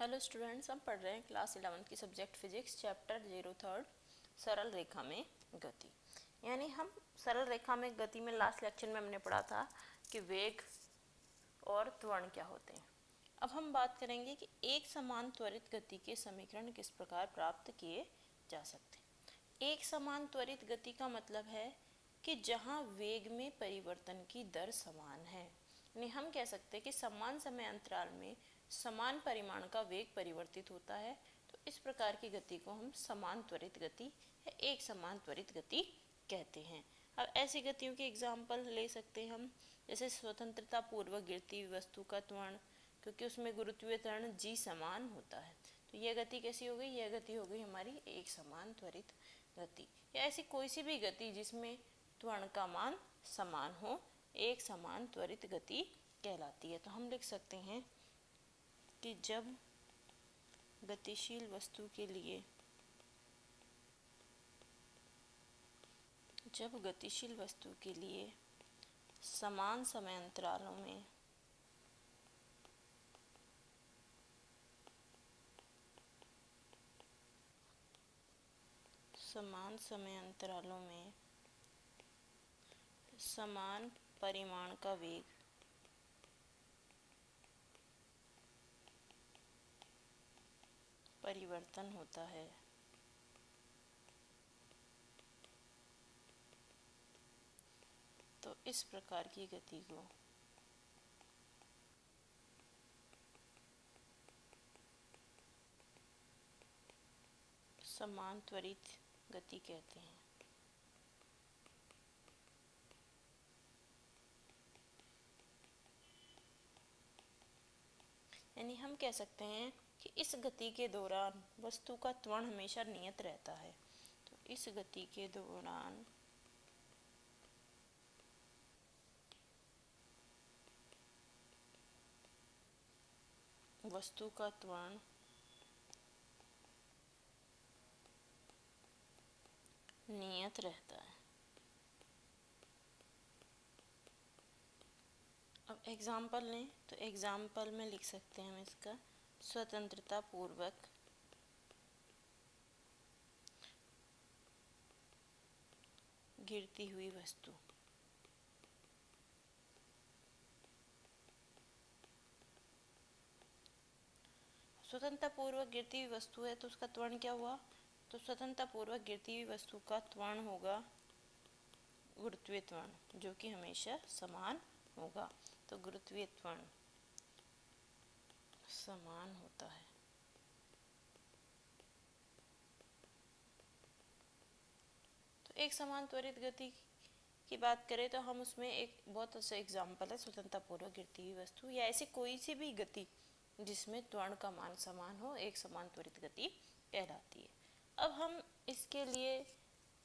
Hello students, हम पढ़ रहे हैं क्लास 11 की सब्जेक्ट फिजिक्स चैप्टर 03 सरल रेखा में गति। यानी हम सरल रेखा में गति में लास्ट लेक्चर में हमने पढ़ा था कि वेग और त्वरण क्या होते हैं। अब हम बात करेंगे कि एक समान त्वरित गति के समीकरण किस प्रकार प्राप्त किए जा सकते हैं। एक समान त्वरित गति का मतलब है कि जहाँ वेग में परिवर्तन की दर समान है। यानी हम कह सकते हैं कि समान समय अंतराल में समान परिमाण का वेग परिवर्तित होता है, तो इस प्रकार की गति को हम समान त्वरित गति या एक समान त्वरित गति कहते हैं। अब ऐसी गतियों के एग्जाम्पल ले सकते हैं हम, जैसे स्वतंत्रता पूर्वक गिरती हुई वस्तु का त्वरण, क्योंकि उसमें गुरुत्वीय त्वरण g समान होता है, तो यह गति कैसी हो गई, यह गति हो गई हमारी एक समान त्वरित गति। या ऐसी कोई सी भी गति जिसमें त्वरण का मान समान हो, एक समान त्वरित गति कहलाती है। तो हम लिख सकते हैं कि जब गतिशील वस्तु के लिए समान समय अंतरालों में समान परिमाण का वेग परिवर्तन होता है, तो इस प्रकार की गति को समान त्वरित गति कहते हैं। यानी हम कह सकते हैं कि इस गति के दौरान वस्तु का त्वरण हमेशा नियत रहता है। तो इस गति के दौरान वस्तु का त्वरण नियत रहता है। अब एग्जाम्पल लें, तो एग्जाम्पल में लिख सकते हैं हम इसका, स्वतंत्रता पूर्वक गिरती हुई वस्तु। स्वतंत्रता पूर्वक गिरती हुई वस्तु है तो उसका त्वरण क्या हुआ, तो स्वतंत्रता पूर्वक गिरती हुई वस्तु का त्वरण होगा गुरुत्वीय त्वरण, जो कि हमेशा समान होगा। तो गुरुत्वीय त्वरण समान होता है। तो एक समान त्वरित गति की बात करें तो हम उसमें एक बहुत अच्छा एग्जाम्पल है स्वतंत्रता पूर्वक गिरती हुई वस्तु, या ऐसी कोई सी भी गति जिसमें त्वरण का मान समान हो, एक समान त्वरित गति कहलाती है। अब हम इसके लिए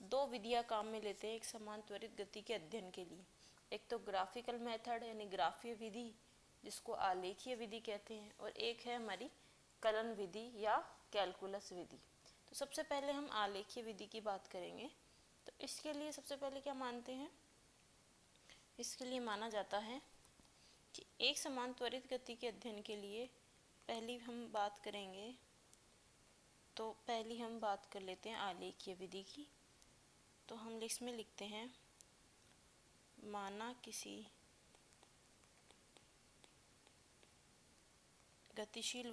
दो विधियां काम में लेते हैं एक समान त्वरित गति के अध्ययन के लिए। एक तो ग्राफिकल मेथड यानी ग्राफीय विधि, जिसको आलेखीय विधि कहते हैं, और एक है हमारी कलन विधि या कैलकुलस विधि। तो सबसे पहले हम आलेखीय विधि की बात करेंगे। तो इसके लिए सबसे पहले क्या मानते हैं, इसके लिए माना जाता है कि एक समान त्वरित गति के अध्ययन के लिए पहली हम बात करेंगे, तो पहली हम बात कर लेते हैं आलेखीय विधि की। तो हम इसमें लिखते हैं, माना किसी गतिशील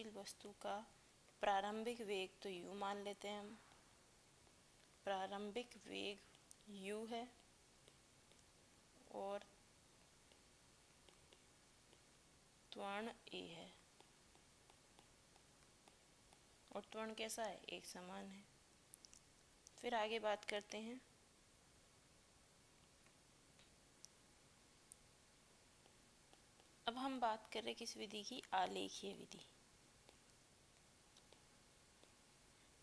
वस्तु का प्रारंभिक वेग तो u मान लेते हैं हम, प्रारंभिक वेग u है, और त्वरण a है, और त्वरण कैसा है, एक समान है। फिर आगे बात करते हैं, अब हम बात कर रहे किस विधि की, आलेखीय विधि।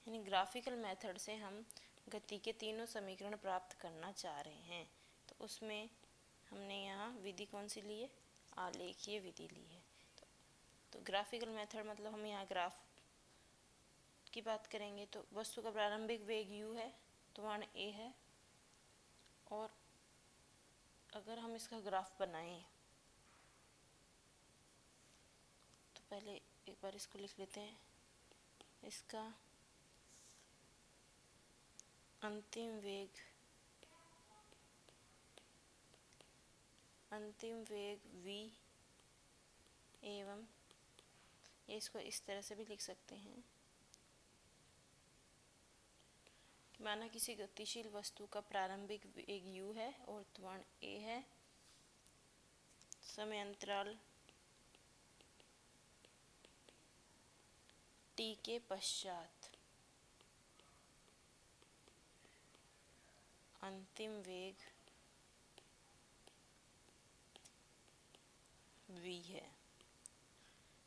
यानी ग्राफिकल मेथड से हम गति के तीनों समीकरण प्राप्त करना चाह रहे हैं, तो उसमें हमने यहाँ विधि कौन सी ली है, आलेखीय विधि ली है। तो ग्राफिकल मेथड मतलब हम यहाँ ग्राफ की बात करेंगे, तो वस्तु का प्रारंभिक वेग u है, त्वरण a है, और अगर हम इसका ग्राफ बनाएं तो पहले एक बार इसको लिख लेते हैं। इसका अंतिम वेग v एवं, ये इसको इस तरह से भी लिख सकते हैं, माना किसी गतिशील वस्तु का प्रारंभिक वेग u है और त्वरण a है, समय अंतराल t के पश्चात अंतिम वेग v है।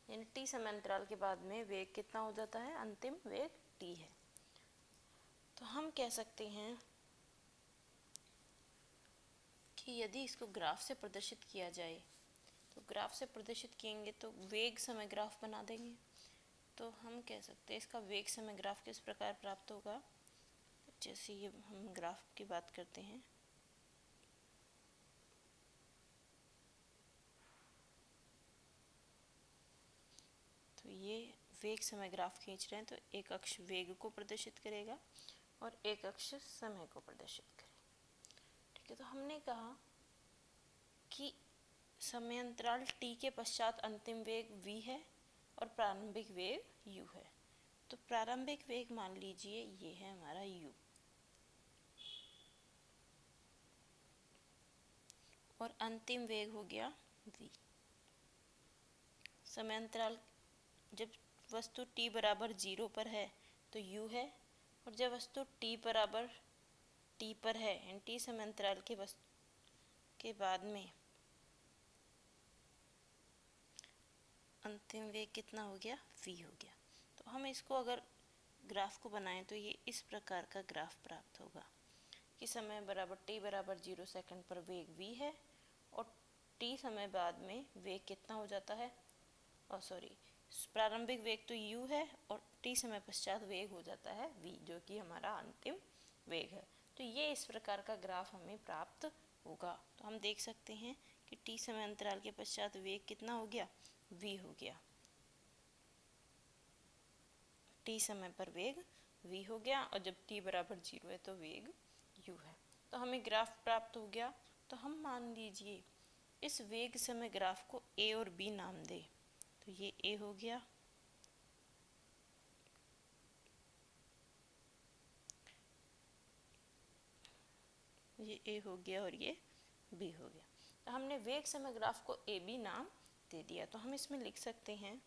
यानी t समय अंतराल के बाद में वेग कितना हो जाता है, अंतिम वेग t है। तो हम कह सकते हैं कि यदि इसको ग्राफ से प्रदर्शित किया जाए, तो ग्राफ से प्रदर्शित किएंगे तो वेग समय ग्राफ बना देंगे। तो हम कह सकते हैं इसका वेग समय ग्राफ किस प्रकार प्राप्त होगा। जैसे ये हम ग्राफ की बात करते हैं, तो ये वेग समय ग्राफ खींच रहे हैं, तो एक अक्ष वेग को प्रदर्शित करेगा और एक अक्ष समय को प्रदर्शित करेगा। ठीक है, तो हमने कहा कि समय अंतराल t के पश्चात अंतिम वेग v है और प्रारंभिक वेग u है। तो प्रारंभिक वेग मान लीजिए ये है हमारा u, और अंतिम वेग हो गया v। समय अंतराल जब वस्तु t बराबर 0 पर है तो u है, और जब वस्तु t बराबर t पर है यानी t समय अंतराल के के बाद में अंतिम वेग कितना हो गया, v हो गया। तो हम इसको अगर ग्राफ को बनाएं तो ये इस प्रकार का ग्राफ प्राप्त होगा कि समय बराबर t बराबर 0 सेकंड पर वेग v है और t समय बाद में वेग कितना हो जाता है, प्रारंभिक वेग तो u है और t समय पश्चात वेग हो जाता है v, जो कि हमारा अंतिम वेग है। तो ये इस प्रकार का ग्राफ हमें प्राप्त होगा। तो हम देख सकते हैं कि t समय अंतराल के पश्चात वेग कितना हो गया, v हो गया। t समय पर वेग v हो गया और जब t बराबर 0 है तो वेग u है। तो हमें ग्राफ प्राप्त हो गया। तो हम मान लीजिए इस वेग समय ग्राफ को a और b नाम दे, तो ये a हो गया, ये a हो गया और ये b हो गया। तो हमने वेग समय ग्राफ को a b नाम दे दिया। तो हम इसमें लिख सकते हैं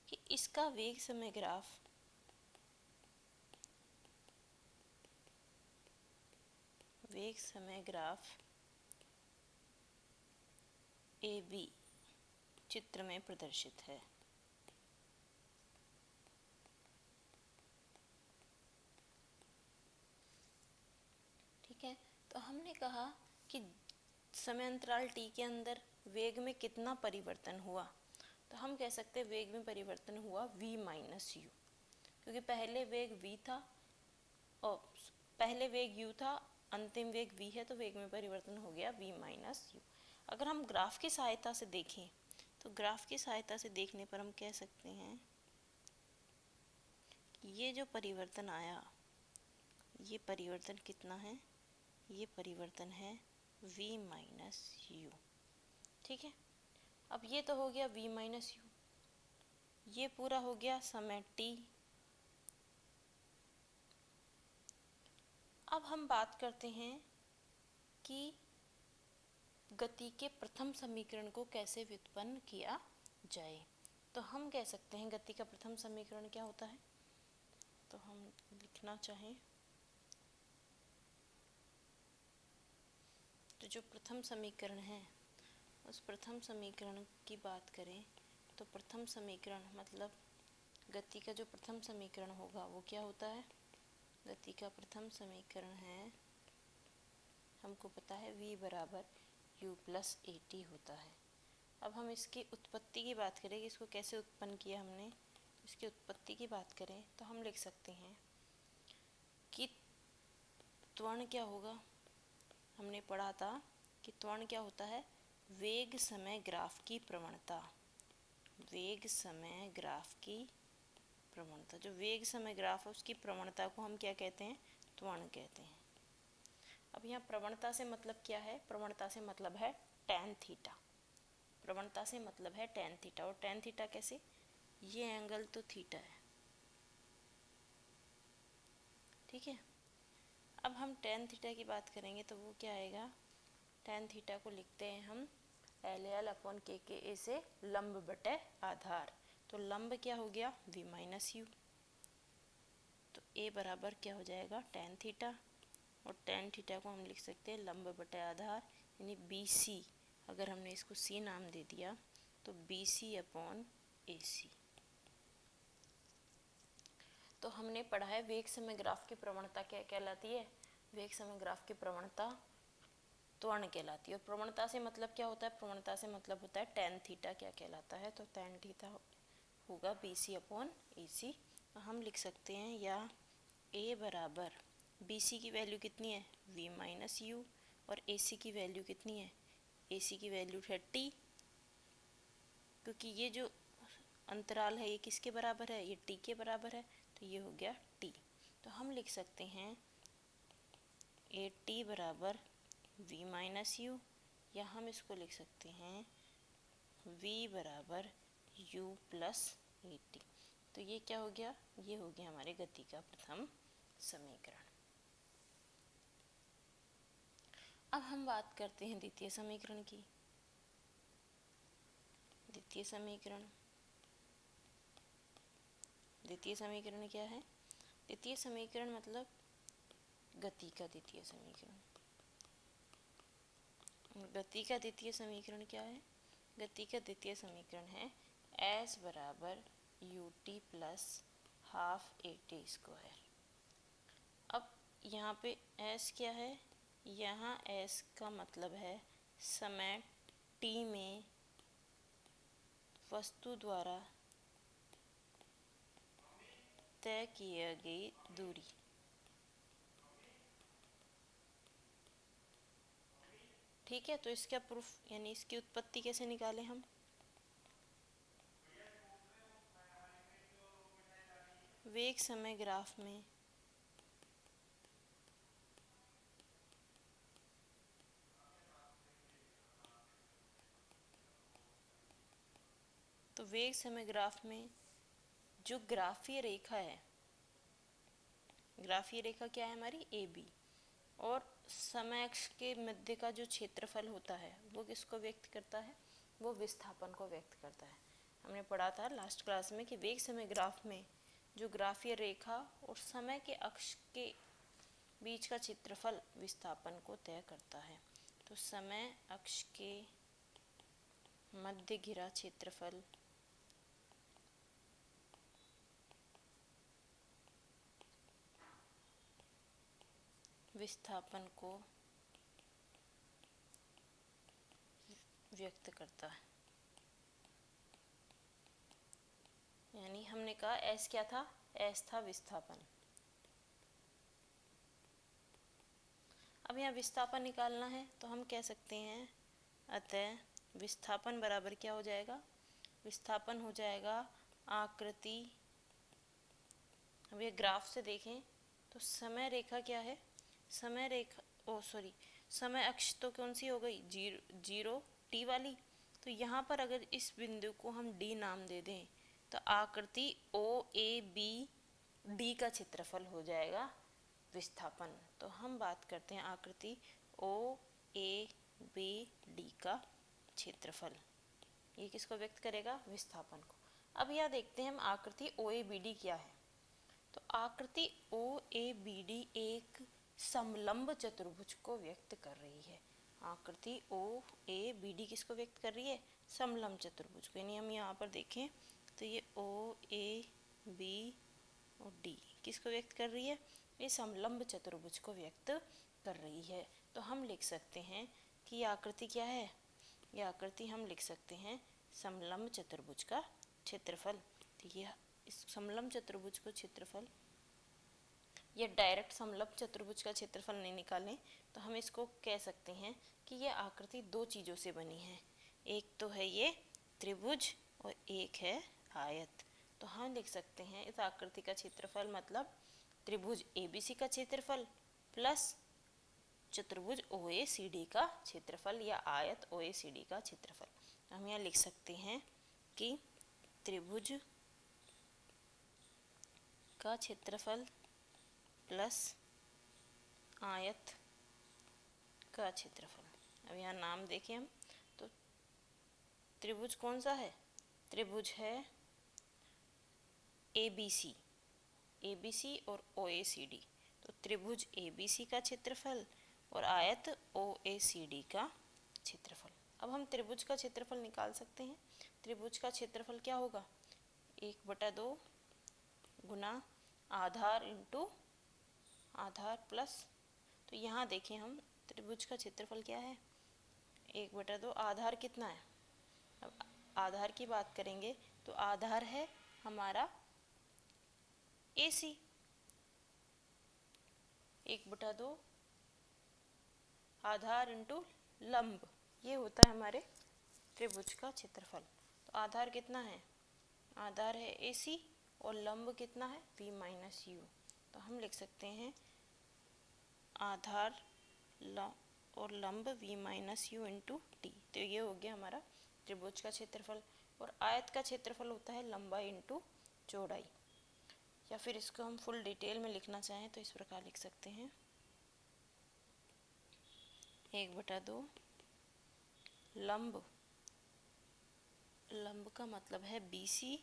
कि इसका वेग समय ग्राफ ए बी चित्र में प्रदर्शित है। ठीक है, तो हमने कहा कि समय अंतराल t के अंदर वेग में कितना परिवर्तन हुआ, तो हम कह सकते हैं वेग में परिवर्तन हुआ v माइनस u, क्योंकि पहले वेग v था और पहले वेग u था, अंतिम वेग v है, तो वेग में परिवर्तन हो गया v माइनस u। अगर हम ग्राफ की सहायता से देखें तो ग्राफ की सहायता से देखने पर हम कह सकते हैं कि ये जो परिवर्तन आया, ये परिवर्तन कितना है, ये परिवर्तन है v माइनस u। ठीक है, अब ये तो हो गया v माइनस u, ये पूरा हो गया समय t। अब हम बात करते हैं कि गति के प्रथम समीकरण को कैसे व्युत्पन्न किया जाए। तो हम कह सकते हैं गति का प्रथम समीकरण क्या होता है, तो हम लिखना चाहें तो जो प्रथम समीकरण है उस प्रथम समीकरण की बात करें तो प्रथम समीकरण मतलब गति का जो प्रथम समीकरण होगा वो क्या होता है, गति का प्रथम समीकरण है, हमको पता है v बराबर u प्लस at होता है। अब हम इसकी उत्पत्ति की बात करें कि इसको कैसे उत्पन्न किया हमने, इसकी उत्पत्ति की बात करें तो हम लिख सकते हैं कि त्वरण क्या होगा, हमने पढ़ा था कि त्वरण क्या होता है, वेग समय ग्राफ की प्रवणता। वेग समय ग्राफ की प्रवणता, जो वेग समय ग्राफ है उसकी प्रवणता को हम क्या कहते हैं, त्वरण कहते हैं। अब यहाँ प्रवणता से मतलब क्या है, प्रवणता से मतलब है tan थीटा। प्रवणता से मतलब है tan थीटा। और tan थीटा कैसे, ये एंगल तो थीटा है, ठीक है। अब हम tan थीटा की बात करेंगे तो वो क्या आएगा, tan थीटा को लिखते हैं हम LL/KKA से लंब बटे आधार। तो लंब क्या हो गया, v माइनस यू, तो a बराबर क्या हो जाएगा tan थीटा, और tan थीटा को हम लिख सकते हैं लंब बटे आधार यानी BC। अगर हमने इसको C नाम दे दिया तो BC/AC। तो हमने पढ़ा है वेग समय ग्राफ की प्रवणता क्या कहलाती है, वेग समय ग्राफ की प्रवणता त्वरण कहलाती है। और प्रवणता से मतलब क्या होता है, प्रवणता से मतलब होता है tan थीटा क्या कहलाता है, तो tan थीटा होगा BC/AC। हम लिख सकते हैं या A बराबर BC की वैल्यू कितनी है, v माइनस यू, और AC की वैल्यू कितनी है, AC की वैल्यू है t, क्योंकि ये जो अंतराल है ये किसके बराबर है, ये t के बराबर है, तो ये हो गया t। तो हम लिख सकते हैं AT बराबर v माइनस यू, या हम इसको लिख सकते हैं v बराबर u प्लस AT। तो ये क्या हो गया, ये हो गया हमारे गति का प्रथम समीकरण। अब हम बात करते हैं द्वितीय समीकरण की। द्वितीय समीकरण, द्वितीय समीकरण क्या है, द्वितीय समीकरण मतलब गति का द्वितीय समीकरण। गति का द्वितीय समीकरण क्या है, गति का द्वितीय समीकरण है s बराबर ut plus half AT square. अब यहाँ पे s क्या है, यहाँ s का मतलब है समय t में वस्तु द्वारा तय की गई दूरी। ठीक है, तो इसका प्रूफ यानी इसकी उत्पत्ति कैसे निकालें हम, वेग समय ग्राफ में तो वेग समय ग्राफ में जो ग्राफीय रेखा है, ग्राफीय रेखा क्या है हमारी AB, और समय अक्ष के मध्य का जो क्षेत्रफल होता है वो किसको व्यक्त करता है, वो विस्थापन को व्यक्त करता है। हमने पढ़ा था लास्ट क्लास में कि वेग समय ग्राफ में जो ग्राफीय रेखा और समय के अक्ष के बीच का क्षेत्रफल विस्थापन को तय करता है। तो समय अक्ष के मध्य घिरा क्षेत्रफल विस्थापन को व्यक्त करता है। यानी हमने कहा S क्या था, S था विस्थापन। अब यहाँ विस्थापन निकालना है तो हम कह सकते हैं अतः विस्थापन बराबर क्या हो जाएगा, विस्थापन हो जाएगा आकृति। अब ये ग्राफ से देखें तो समय रेखा क्या है, समय रेखा समय अक्ष तो कौन सी हो गई, जीरो t वाली। तो यहाँ पर अगर इस बिंदु को हम d नाम दे दें तो आकृति OAB D का क्षेत्रफल हो जाएगा विस्थापन। तो हम बात करते हैं आकृति OAB D का क्षेत्रफल, ये किसको व्यक्त करेगा, विस्थापन को। अब यह देखते हैं हम आकृति OABD क्या है। तो आकृति OABD एक समलंब चतुर्भुज को व्यक्त कर रही है। आकृति OABD किसको व्यक्त कर रही है, समलंब चतुर्भुज को। यानी हम यहाँ पर देखें तो ये OAB और D किसको व्यक्त कर रही है, ये समलंब चतुर्भुज को व्यक्त कर रही है। तो हम लिख सकते हैं कि ये आकृति क्या है, ये आकृति हम लिख सकते हैं समलंब चतुर्भुज का क्षेत्रफल। तो ये इस समलंब चतुर्भुज को क्षेत्रफल या डायरेक्ट समलंब चतुर्भुज का क्षेत्रफल नहीं निकालें तो हम इसको कह सकते हैं कि ये आकृति दो चीज़ों से बनी है। एक तो है ये त्रिभुज और एक है आयत। तो हम लिख सकते हैं इस आकृति का क्षेत्रफल मतलब त्रिभुज ABC का क्षेत्रफल प्लस चतुर्भुज OACD का क्षेत्रफल या आयत OACD का क्षेत्रफल। तो हम यहाँ लिख सकते हैं कि त्रिभुज का क्षेत्रफल प्लस आयत का क्षेत्रफल। अब यहाँ नाम देखें हम तो त्रिभुज कौन सा है? त्रिभुज है ABC और OACD। तो त्रिभुज ABC का क्षेत्रफल और आयत OACD का क्षेत्रफल। अब हम त्रिभुज का क्षेत्रफल निकाल सकते हैं। त्रिभुज का क्षेत्रफल क्या होगा? 1/2 गुना आधार इंटू आधार प्लस, तो यहाँ देखें हम त्रिभुज का क्षेत्रफल क्या है? 1/2। आधार कितना है? अब आधार की बात करेंगे तो आधार है हमारा AC। 1/2 आधार इंटू लंब, ये होता है हमारे त्रिभुज का क्षेत्रफल। तो आधार कितना है? आधार है AC और लंब कितना है? V minus U। तो हम लिख सकते हैं आधार और लंब V minus U into T। तो ये हो गया हमारा त्रिभुज का क्षेत्रफल। और आयत का क्षेत्रफल होता है लंबाई इंटू चौड़ाई। या फिर इसको हम फुल डिटेल में लिखना चाहें तो इस प्रकार लिख सकते हैं 1/2 लंब का मतलब है BC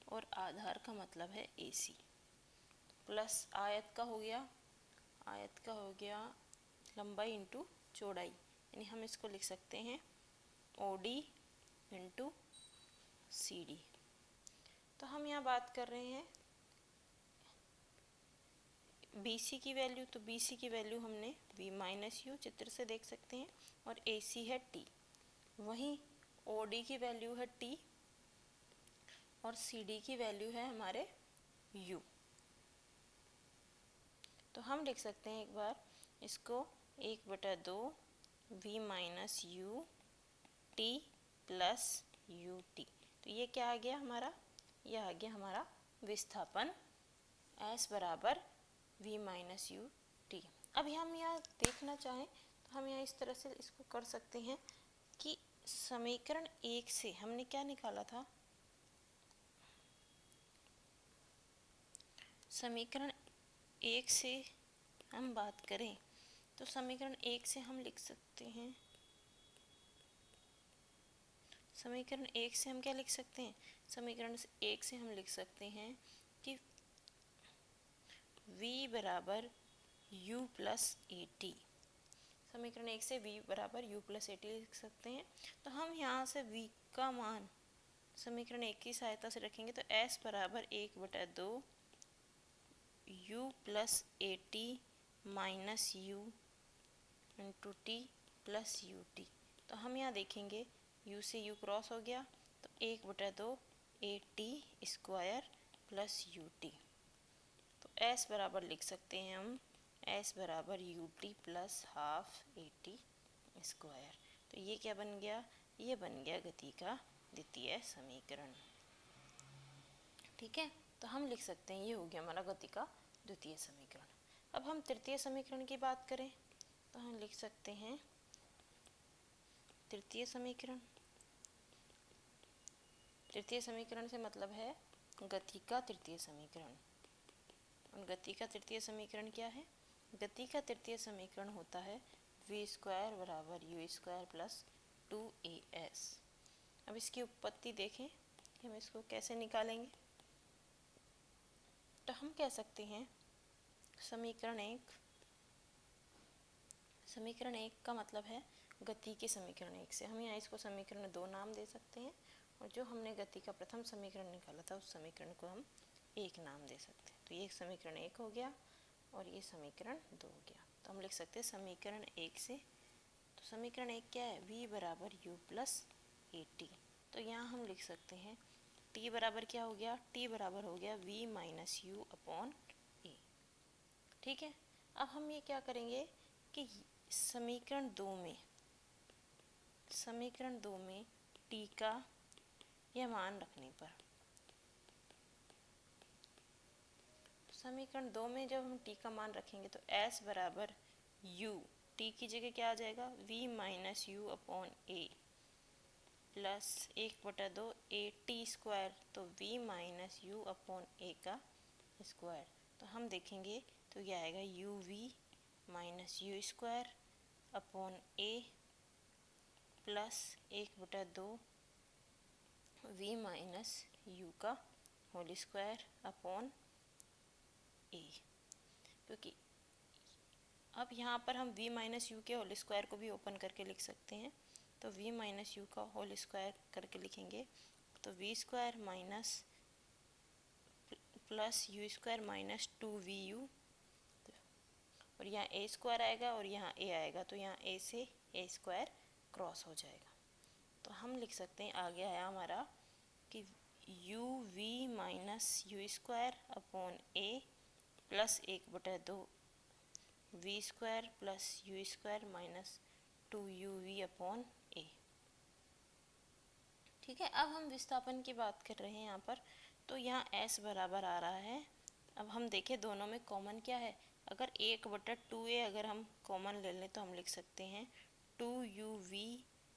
और आधार का मतलब है AC प्लस आयत का हो गया लंबाई इंटू चौड़ाई, यानी हम इसको लिख सकते हैं OD इंटू CD। तो हम यहाँ बात कर रहे हैं BC की वैल्यू, तो BC की वैल्यू हमने V माइनस U चित्र से देख सकते हैं और AC है T। वहीं OD की वैल्यू है T और CD की वैल्यू है हमारे U। तो हम लिख सकते हैं एक बार इसको 1/2 V minus U T plus UT। तो ये क्या आ गया हमारा? यह आ गया हमारा विस्थापन S बराबर V माइनस UT। अब हम यहाँ देखना चाहें तो हम यहाँ इस तरह से इसको कर सकते हैं कि समीकरण 1 से हमने क्या निकाला था? समीकरण 1 से हम बात करें तो समीकरण 1 से हम लिख सकते हैं, समीकरण 1 से हम क्या लिख सकते हैं? समीकरण 1 से हम लिख सकते हैं कि V बराबर U प्लस AT। समीकरण 1 से V बराबर U प्लस AT लिख सकते हैं। तो हम यहाँ से V का मान समीकरण 1 की सहायता से रखेंगे तो S बराबर 1/2 U plus AT minus U into T plus UT। तो हम यहाँ देखेंगे U से U क्रॉस हो गया तो 1/2 AT स्क्वायर प्लस UT। तो S बराबर लिख सकते हैं हम S बराबर UT plus half AT square. तो ये क्या बन गया? ये बन गया गति का द्वितीय समीकरण। ठीक है, तो हम लिख सकते हैं ये हो गया हमारा गति का द्वितीय समीकरण। अब हम तृतीय समीकरण की बात करें तो हम लिख सकते हैं तृतीय समीकरण। तृतीय समीकरण से मतलब है गति का तृतीय समीकरण। और गति का तृतीय समीकरण क्या है? गति का तृतीय समीकरण होता है V स्क्वायर बराबर U स्क्वायर प्लस 2AS। अब इसकी उत्पत्ति देखें कि हम इसको कैसे निकालेंगे। तो हम कह सकते हैं समीकरण एक का मतलब है गति के समीकरण 1 से। हम यहाँ इसको समीकरण 2 नाम दे सकते हैं और जो हमने गति का प्रथम समीकरण निकाला था उस समीकरण को हम 1 नाम दे सकते हैं। तो ये समीकरण 1 हो गया और ये समीकरण 2 हो गया। तो हम लिख सकते हैं समीकरण 1 से, तो समीकरण 1 क्या है? V बराबर U प्लस AT। तो यहाँ हम लिख सकते हैं T बराबर क्या हो गया? T बराबर हो गया V minus U upon A। ठीक है। अब हम ये क्या करेंगे कि समीकरण दो में t का यह मान रखने पर, समीकरण 2 में जब हम t का मान रखेंगे तो s बराबर u, t की जगह क्या आ जाएगा v minus u upon a plus 1/2 a t square, तो v minus u upon a का स्क्वायर। तो हम देखेंगे तो यह आएगा u v minus u square upon a plus 1/2 v minus u का होल स्क्वायर अपॉन a, क्योंकि अब यहाँ पर हम v माइनस यू के होल स्क्वायर को भी ओपन करके लिख सकते हैं। तो v माइनस यू का होल स्क्वायर करके लिखेंगे तो v square minus plus you square minus 2vu, और यहाँ a स्क्वायर आएगा और यहाँ a आएगा, तो यहाँ a से a स्क्वायर क्रॉस हो जाएगा। तो हम लिख सकते हैं, आगे आया हमारा कि u v minus you square upon a plus 1/2 v square plus you square minus 2uv upon a। ठीक है। अब हम विस्थापन की बात कर रहे हैं यहाँ पर, तो यहाँ s बराबर आ रहा है। अब हम देखें दोनों में कॉमन क्या है, अगर 1/2a अगर हम कॉमन ले लें तो हम लिख सकते हैं 2uv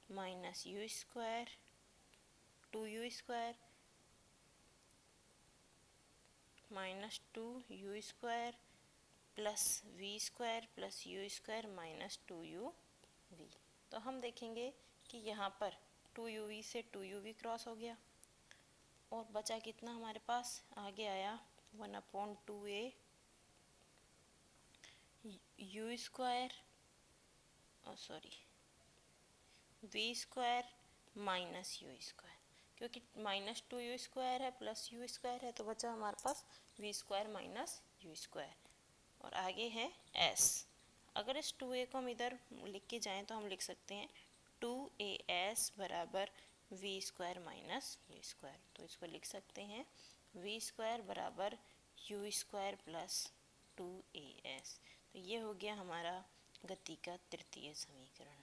minus you square 2u square minus 2u square plus v square plus you square minus 2uv। तो हम देखेंगे कि यहाँ पर 2uv से 2uv क्रॉस हो गया और बचा कितना हमारे पास, आगे आया 1/2a you square v square minus you square, क्योंकि माइनस 2u स्क्वायर है प्लस यू स्क्वायर है, तो बचा हमारे पास v square minus you square. और आगे है s, अगर इस 2a को हम इधर लिख के जाएं तो हम लिख सकते हैं 2as बराबर v square minus you square. तो इसको लिख सकते हैं v स्क्वायर बराबर यू स्क्वायर प्लस 2as। तो ये हो गया हमारा गति का तृतीय समीकरण।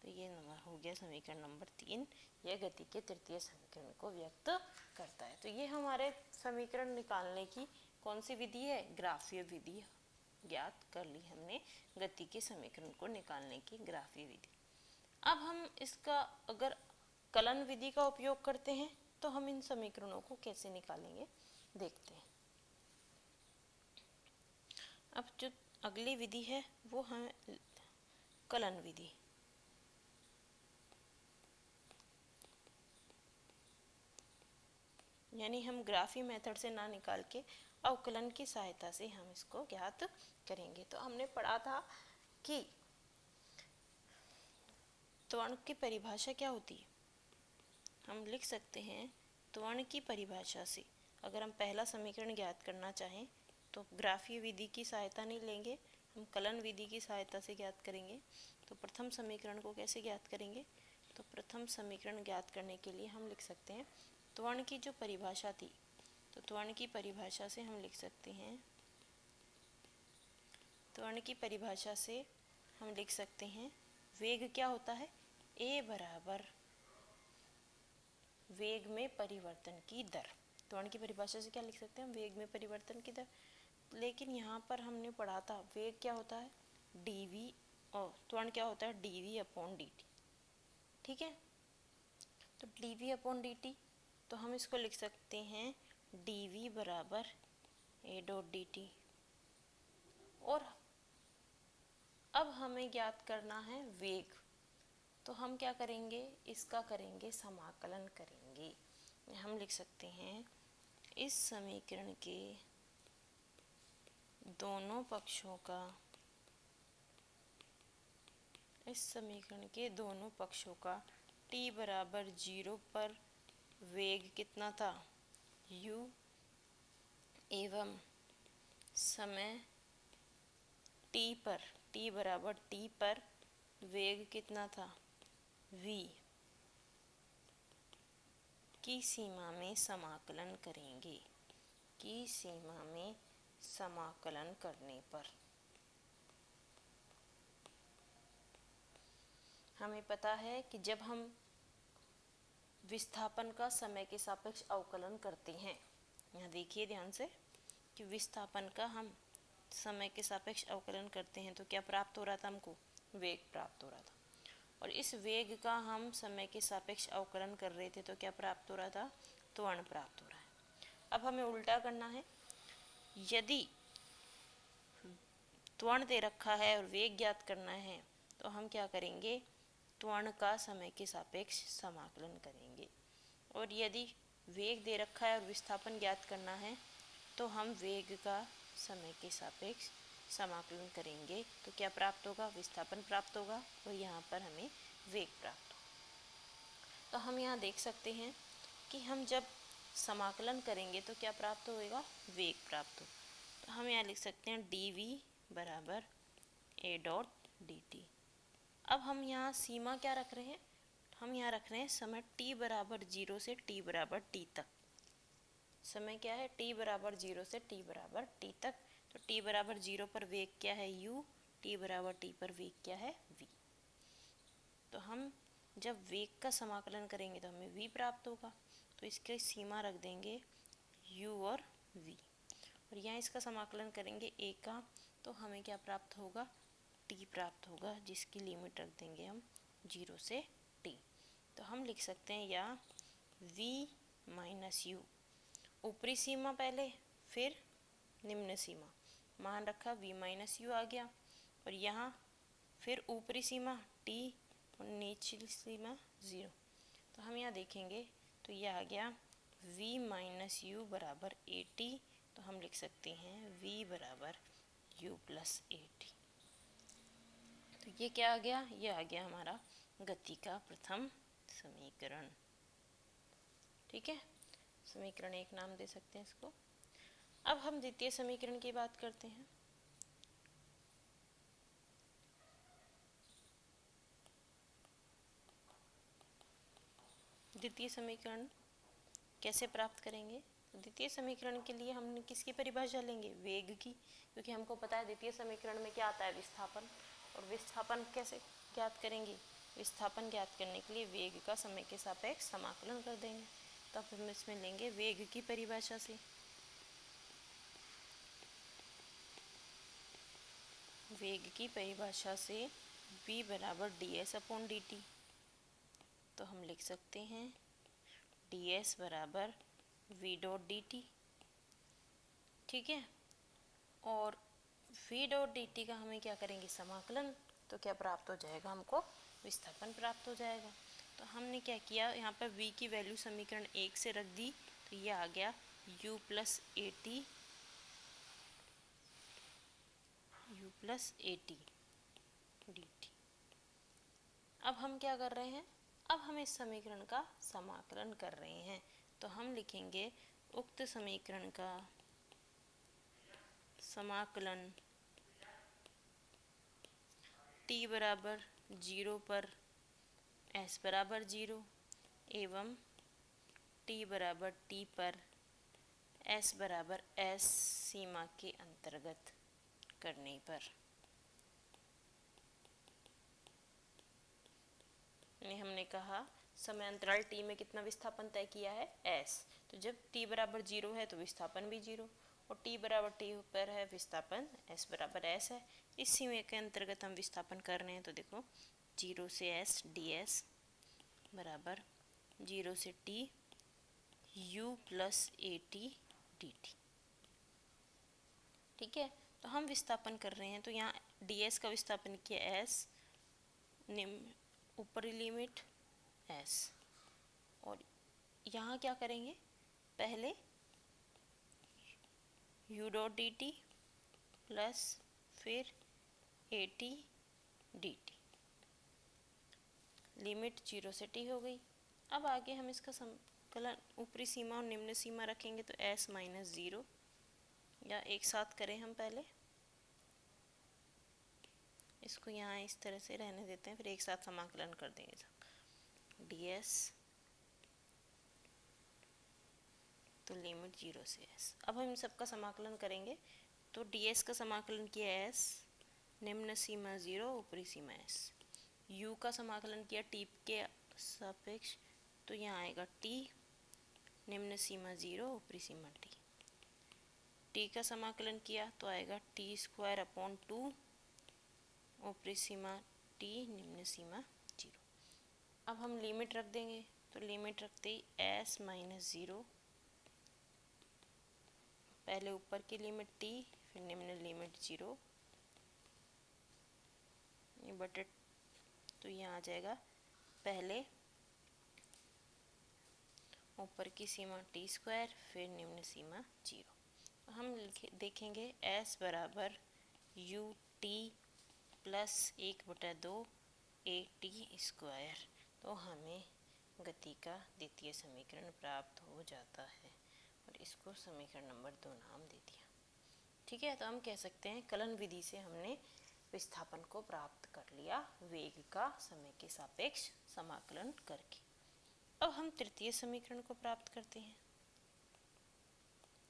तो ये हो गया समीकरण नंबर 3, यह गति के तृतीय समीकरण को व्यक्त करता है। तो ये हमारे समीकरण निकालने की कौन सी विधि है, ग्राफीय विधि ज्ञात कर ली हमने, गति के समीकरण को निकालने की ग्राफीय विधि। अब हम इसका अगर कलन विधि का उपयोग करते हैं तो हम इन समीकरणों को कैसे निकालेंगे देखते हैं। अब जो अगली विधि है वो है कलन विधि। यानी हम ग्राफी मेथड से ना निकाल के अवकलन की सहायता से हम इसको ज्ञात करेंगे। तो हमने पढ़ा था कि त्वरण की परिभाषा क्या होती है, हम लिख सकते हैं त्वरण की परिभाषा से अगर हम पहला समीकरण ज्ञात करना चाहें तो ग्राफीय विधि की सहायता नहीं लेंगे, हम कलन विधि की सहायता से ज्ञात करेंगे। तो प्रथम समीकरण को कैसे ज्ञात करेंगे, तो प्रथम समीकरण ज्ञात करने के लिए हम लिख सकते हैं त्वरण की जो परिभाषा थी, तो त्वरण की परिभाषा से हम लिख सकते हैं, त्वरण की परिभाषा से हम लिख सकते हैं वेग क्या होता है, a बराबर वेग में परिवर्तन की दर। त्वरण की परिभाषा से क्या लिख सकते हैं हम, वेग में परिवर्तन की दर। लेकिन यहाँ पर हमने पढ़ा था वेग क्या होता है dv और त्वरण क्या होता है dv अपॉन dt। ठीक है, तो dv अपॉन dt, तो हम इसको लिख सकते हैं dv बराबर a डॉट dt। और अब हमें ज्ञात करना है वेग, तो हम क्या करेंगे, इसका करेंगे समाकलन करेंगे। हम लिख सकते हैं इस समीकरण के दोनों पक्षों का, इस समीकरण के दोनों पक्षों का t बराबर 0 पर वेग कितना था u, एवं समय t बराबर t पर वेग कितना था v की सीमा में समाकलन करेंगे, की सीमा में समाकलन करने पर। हमें पता है कि जब हम विस्थापन का समय के सापेक्ष अवकलन करते हैं, यहाँ देखिए ध्यान से कि विस्थापन का हम समय के सापेक्ष अवकलन करते हैं तो क्या प्राप्त हो रहा था हमको, वेग प्राप्त हो रहा था। और इस वेग का हम समय के सापेक्ष अवकलन कर रहे थे तो क्या प्राप्त हो रहा था, त्वरण प्राप्त हो रहा है। अब हमें उल्टा करना है, यदि त्वरण दे रखा है और वेग ज्ञात करना है तो हम क्या करेंगे, त्वरण का समय के सापेक्ष समाकलन करेंगे। और यदि वेग दे रखा है और विस्थापन ज्ञात करना है तो हम वेग का समय के सापेक्ष समाकलन करेंगे तो क्या प्राप्त होगा, विस्थापन प्राप्त होगा और यहाँ पर हमें वेग प्राप्त होगा। तो हम यहाँ देख सकते हैं कि हम जब समाकलन करेंगे तो क्या प्राप्त होगा, वेग प्राप्त हो। तो हम यहाँ लिख सकते हैं dv बराबर a डॉट dt। अब हम यहाँ सीमा क्या रख रहे हैं, हम यहाँ रख रहे हैं समय t बराबर 0 से t बराबर t तक। समय क्या है, t बराबर 0 से t बराबर t तक। तो t बराबर 0 पर वेग क्या है u, t बराबर t पर वेग क्या है v। तो हम जब वेग का समाकलन करेंगे तो हमें v प्राप्त होगा, तो इसके सीमा रख देंगे u और v। और यहाँ इसका समाकलन करेंगे a का तो हमें क्या प्राप्त होगा, t प्राप्त होगा, जिसकी लिमिट रख देंगे हम 0 से t। तो हम लिख सकते हैं या v माइनस यू, ऊपरी सीमा पहले फिर निम्न सीमा, मान रखा v माइनस यू आ गया, और यहाँ फिर ऊपरी सीमा t और निचली सीमा 0। तो हम यहाँ देखेंगे तो यह आ गया v माइनस यू बराबर ए टी। तो हम लिख सकते हैं v बराबर u प्लस ए टी। तो ये क्या आ गया, ये आ गया हमारा गति का प्रथम समीकरण। ठीक है, समीकरण 1 नाम दे सकते हैं इसको। अब हम द्वितीय समीकरण की बात करते हैं। द्वितीय समीकरण कैसे प्राप्त करेंगे, द्वितीय समीकरण के लिए हम किसकी परिभाषा लेंगे, वेग की, क्योंकि हमको पता है द्वितीय समीकरण में क्या आता है, विस्थापन। और विस्थापन कैसे ज्ञात करेंगे, विस्थापन ज्ञात करने के लिए वेग का समय के सापेक्ष समाकलन कर देंगे। तब हम इसमें लेंगे वेग की परिभाषा से, वेग की परिभाषा से v बराबर ds अपॉन dt। तो हम लिख सकते हैं ds बराबर v डॉट dt। ठीक है, और v डॉट dt का हमें क्या करेंगे, समाकलन। तो क्या प्राप्त हो जाएगा, हमको विस्थापन प्राप्त हो जाएगा। तो हमने क्या किया, यहाँ पर v की वैल्यू समीकरण 1 से रख दी, तो ये आ गया u plus A T, u plus A T D T. अब हम क्या कर रहे हैं, अब हम इस समीकरण का समाकलन कर रहे हैं। तो हम लिखेंगे उक्त समीकरण का समाकलन t बराबर 0 पर s बराबर 0 एवं t बराबर t पर s बराबर s सीमा के अंतर्गत करने पर। हमने कहा समय अंतराल t में कितना विस्थापन तय किया है, s। तो जब t बराबर 0 है तो विस्थापन भी 0, और t बराबर t पर है विस्थापन s बराबर s है। इस सीमा के अंतर्गत हम विस्थापन कर रहे हैं। तो देखो 0 से s ds बराबर 0 से t u प्लस ए टी डी टी। ठीक है, तो हम विस्थापन कर रहे हैं, तो यहाँ ds का विस्थापन किया s, ऊपरी लिमिट s, और यहाँ क्या करेंगे, पहले u dot D T plus फिर A T D T, limit 0 से t हो गई। अब आगे हम इसका संकलन ऊपरी सीमा और निम्न सीमा रखेंगे, तो s माइनस 0, या एक साथ करें हम, पहले इसको यहाँ इस तरह से रहने देते हैं, फिर एक साथ समाकलन कर देंगे ds, तो लिमिट 0 से s। अब हम इन सबका समाकलन करेंगे, तो ds का समाकलन किया s, निम्न सीमा 0, ऊपरी सीमा s, u का समाकलन किया t के सापेक्ष, तो यहाँ आएगा t, निम्न सीमा 0, ऊपरी सीमा t। t का समाकलन किया तो आएगा t²/2, ऊपरी सीमा t, निम्न सीमा 0। अब हम लिमिट रख देंगे, तो लिमिट रखते ही s - 0, पहले ऊपर की लिमिट t, फिर निम्न लिमिट 0, ये बटे, तो यहाँ आ जाएगा पहले ऊपर की सीमा t², फिर निम्न सीमा 0। हम देखेंगे s बराबर ut प्लस 1/2 at², तो हमें गति का द्वितीय समीकरण प्राप्त हो जाता है, और इसको समीकरण नंबर 2 नाम दे दिया। ठीक है, तो हम कह सकते हैं कलन विधि से हमने विस्थापन को प्राप्त कर लिया वेग का समय के सापेक्ष समाकलन करके। अब हम तृतीय समीकरण को प्राप्त करते हैं।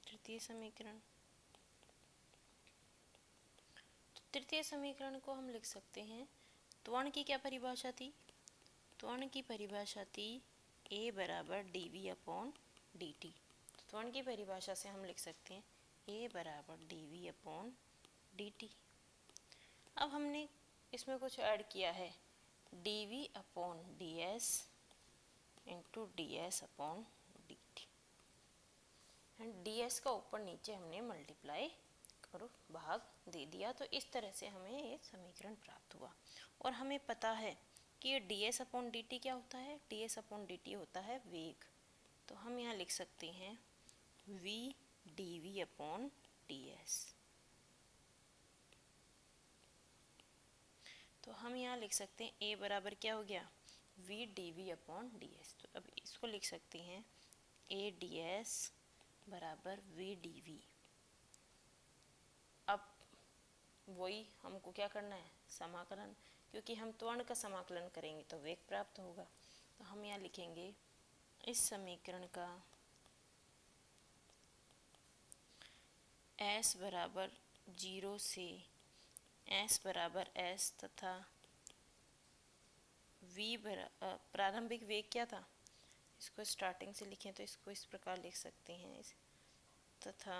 तृतीय समीकरण, तो तृतीय समीकरण को हम लिख सकते हैं, त्वरण की क्या परिभाषा थी? त्वरण की परिभाषा थी a बराबर dv/dt। त्वरण की परिभाषा से हम लिख सकते हैं a बराबर dv/dt। अब हमने इसमें कुछ ऐड किया है, dv/ds into ds/dt, and ds का ऊपर नीचे हमने मल्टीप्लाई और भाग दे दिया, तो इस तरह से हमें ये समीकरण प्राप्त हुआ। और हमें पता है कि ये ds/dt क्या होता है? ds/dt होता है वेग, तो हम यहाँ लिख सकते हैं v dv/ds। तो हम यहाँ लिख सकते हैं a बराबर क्या हो गया? v dv/ds। तो अब इसको लिख सकते हैं a ds बराबर v dv। अब वही हमको क्या करना है? समाकलन, क्योंकि हम त्वरण का समाकलन करेंगे तो वेग प्राप्त होगा। तो हम यहाँ लिखेंगे इस समीकरण का s बराबर 0 से s बराबर s तथा v प्रारंभिक वेग क्या था? इसको स्टार्टिंग से लिखें तो इसको इस प्रकार लिख सकते हैं, तथा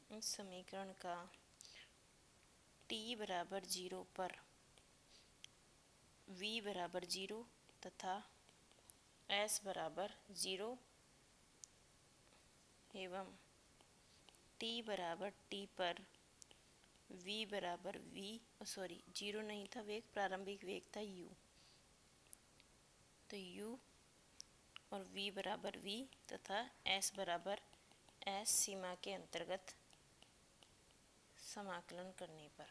इस समीकरण का t बराबर 0 पर v बराबर 0 तथा s बराबर 0 एवं t बराबर t पर v बराबर v, सॉरी 0 नहीं था वेग, प्रारंभिक वेग था u, तो u और v बराबर v तथा s बराबर s सीमा के अंतर्गत समाकलन करने पर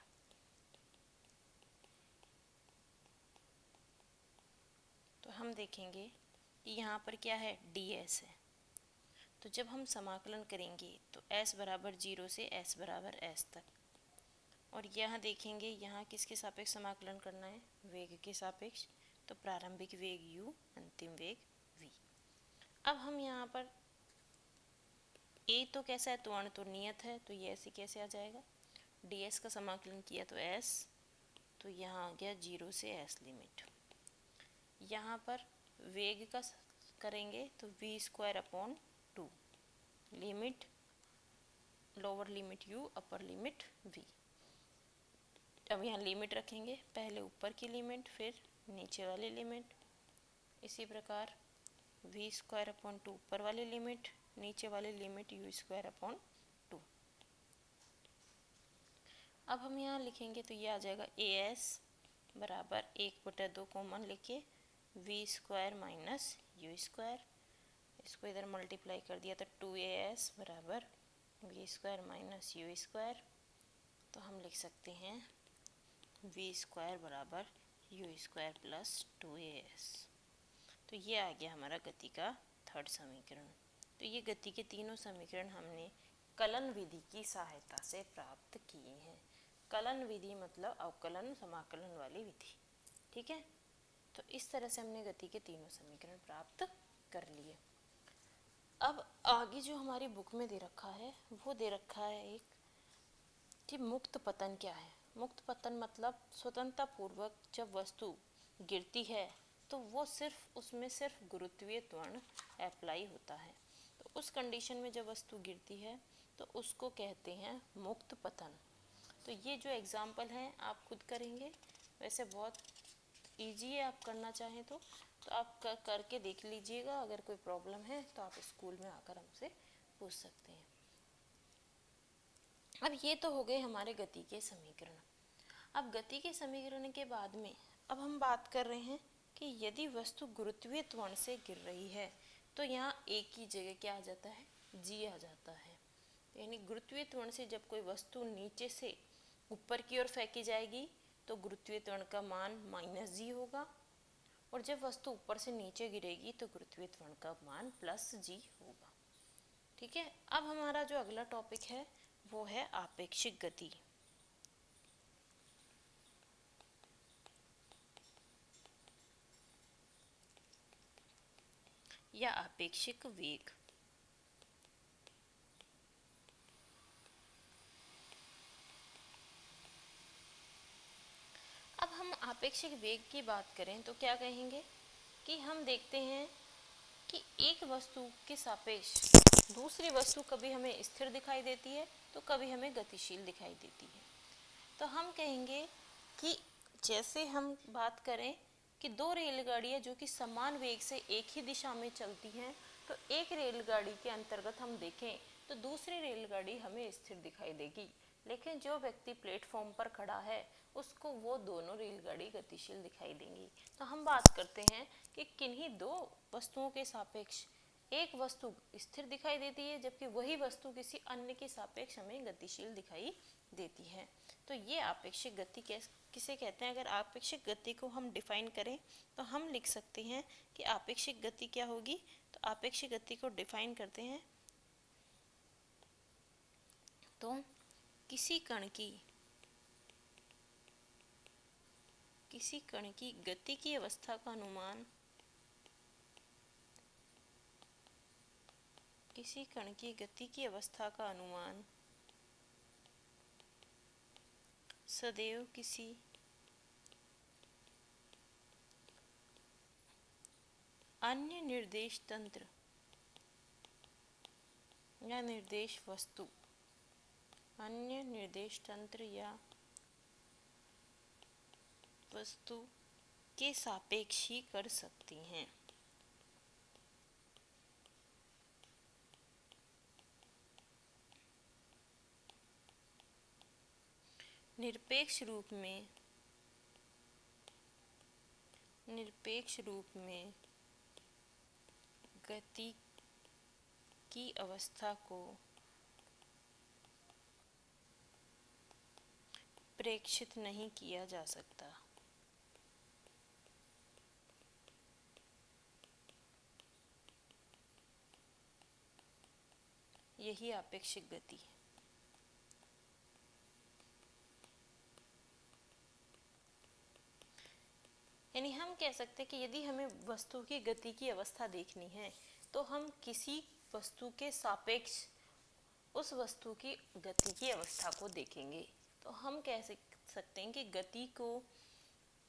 तो हम देखेंगे कि यहाँ पर क्या है? ds है। तो जब हम समाकलन करेंगे तो s बराबर 0 से s बराबर s तक, और यहाँ देखेंगे यहाँ किसके सापेक्ष समाकलन करना है? वेग के सापेक्ष, तो प्रारंभिक वेग u, अंतिम वेग v। अब हम यहाँ पर a तो कैसा है? त्वरण तो नियत है, तो ये ऐसे कैसे आ जाएगा? ds का समाकलन किया तो s, तो यहाँ आ गया 0 से s लिमिट। यहाँ पर वेग का करेंगे तो v²/2, limit lower limit u, upper limit v। अब यहाँ लिमिट रखेंगे, पहले ऊपर की लिमिट फिर नीचे वाली लिमिट, इसी प्रकार v²/2 ऊपर वाली लिमिट, नीचे वाली लिमिट u²/2। अब हम यहाँ लिखेंगे तो ये आ जाएगा as बराबर 1/2 कॉमन लेके v² - u², इसको इधर मल्टीप्लाई कर दिया तो 2as बराबर v² - u², तो हम लिख सकते हैं v² बराबर u² प्लस 2as। तो ये आ गया हमारा गति का थर्ड समीकरण। तो ये गति के तीनों समीकरण हमने कलन विधि की सहायता से प्राप्त किए हैं। कलन विधि मतलब अवकलन समाकलन वाली विधि। ठीक है, तो इस तरह से हमने गति के तीनों समीकरण प्राप्त कर लिए। अब आगे जो हमारी बुक में दे रखा है वो दे रखा है एक कि मुक्त पतन क्या है। मुक्त पतन मतलब स्वतंत्रता पूर्वक जब वस्तु गिरती है तो वो उसमें सिर्फ गुरुत्वीय त्वरण अप्लाई होता है। तो उस कंडीशन में जब वस्तु गिरती है तो उसको कहते हैं मुक्त पतन। तो ये जो एग्जाम्पल हैं आप खुद करेंगे, वैसे बहुत इजी है, आप करना चाहें तो आप करके देख लीजिएगा। अगर कोई प्रॉब्लम है तो आप स्कूल में आकर हमसे पूछ सकते हैं। अब ये तो हो गए हमारे गति के समीकरण। अब गति के समीकरण के बाद में अब हम बात कर रहे हैं कि यदि वस्तु गुरुत्वीय त्वरण से गिर रही है तो यहाँ एक की जगह क्या आ जाता है, जी आ जाता है। यानी गुरुत्वीय त्वरण से जब कोई वस्तु नीचे से ऊपर की ओर फेंकी जाएगी तो गुरुत्वीय त्वरण का मान माइनस जी होगा, और जब वस्तु ऊपर से नीचे गिरेगी तो गुरुत्वीय त्वरण का मान प्लस जी होगा। ठीक है। अब हमारा जो अगला टॉपिक है वो है आपेक्षिक गति या आपेक्षिक वेग। अब हम आपेक्षिक वेग की बात करें तो क्या कहेंगे कि हम देखते हैं कि एक वस्तु के सापेक्ष दूसरी वस्तु कभी हमें स्थिर दिखाई देती है तो कभी हमें गतिशील दिखाई देती है। तो हम कहेंगे कि जैसे हम बात करें कि दो रेलगाड़ियां जो कि समान वेग से एक ही दिशा में चलती हैं, तो एक रेलगाड़ी के अंतर्गत हम देखें तो दूसरी रेलगाड़ी हमें स्थिर दिखाई देगी, लेकिन जो व्यक्ति प्लेटफॉर्म पर खड़ा है उसको वो दोनों रेलगाड़ी गतिशील दिखाई देंगी। तो हम बात करते हैं कि किन्हीं दो वस्तुओं के सापेक्ष एक वस्तु स्थिर दिखाई देती है जबकि वही वस्तु किसी अन्य के सापेक्ष हमें गतिशील दिखाई देती है। तो ये आपेक्षिक गति किसे कहते हैं? अगर आपेक्षिक गति को हम डिफाइन करें तो हम लिख सकते हैं कि आपेक्षिक गति क्या होगी। तो आपेक्षिक गति को डिफाइन करते हैं तो किसी कण की गति की अवस्था का अनुमान सदैव किसी अन्य निर्देश तंत्र या निर्देश वस्तु के सापेक्ष ही कर सकती हैं। निरपेक्ष रूप में गति की अवस्था को प्रेक्षित नहीं किया जा सकता। यही आपेक्षिक गति है। यानी हम कह सकते हैं कि यदि हमें वस्तु की गति की अवस्था देखनी है तो हम किसी वस्तु के सापेक्ष उस वस्तु की गति की अवस्था को देखेंगे। तो हम कह सकते हैं कि गति को